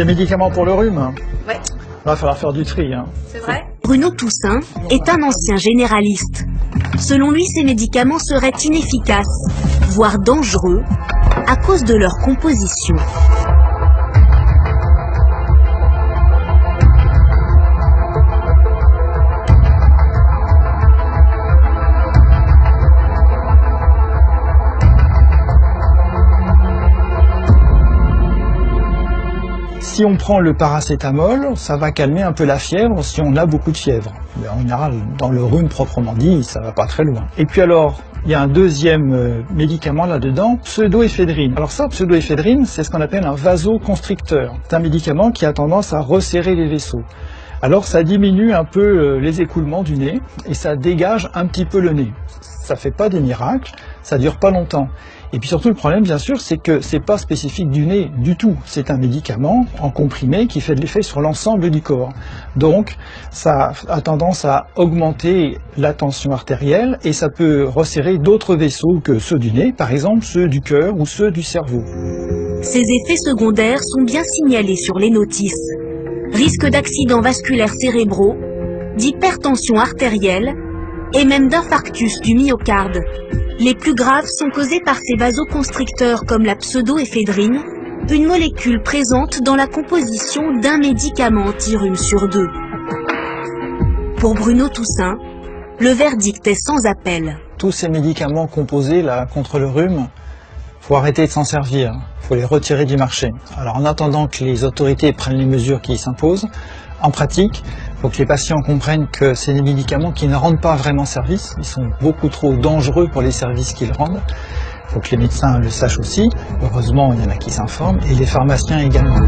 des médicaments pour le rhume. Ouais. Il va falloir faire du tri. C'est vrai? Bruno Toussaint est un ancien généraliste. Selon lui, ces médicaments seraient inefficaces, voire dangereux, à cause de leur composition. Si on prend le paracétamol, ça va calmer un peu la fièvre si on a beaucoup de fièvre. Mais en général, dans le rhume proprement dit, ça va pas très loin. Et puis alors, il y a un deuxième médicament là-dedans, pseudoéphédrine. Alors ça, pseudoéphédrine, c'est ce qu'on appelle un vasoconstricteur. C'est un médicament qui a tendance à resserrer les vaisseaux. Alors ça diminue un peu les écoulements du nez et ça dégage un petit peu le nez. Ça fait pas des miracles, ça dure pas longtemps. Et puis surtout le problème bien sûr c'est que c'est pas spécifique du nez du tout. C'est un médicament en comprimé qui fait de l'effet sur l'ensemble du corps. Donc ça a tendance à augmenter la tension artérielle et ça peut resserrer d'autres vaisseaux que ceux du nez, par exemple ceux du cœur ou ceux du cerveau. Ces effets secondaires sont bien signalés sur les notices. Risque d'accidents vasculaires cérébraux, d'hypertension artérielle et même d'infarctus du myocarde. Les plus graves sont causés par ces vasoconstricteurs comme la pseudoéphédrine, une molécule présente dans la composition d'un médicament anti-rhume sur 2. Pour Bruno Toussaint, le verdict est sans appel. Tous ces médicaments composés là, contre le rhume, faut arrêter de s'en servir, faut les retirer du marché. Alors en attendant que les autorités prennent les mesures qui s'imposent, en pratique, il faut que les patients comprennent que c'est des médicaments qui ne rendent pas vraiment service, ils sont beaucoup trop dangereux pour les services qu'ils rendent. Il faut que les médecins le sachent aussi, heureusement il y en a qui s'informent, et les pharmaciens également.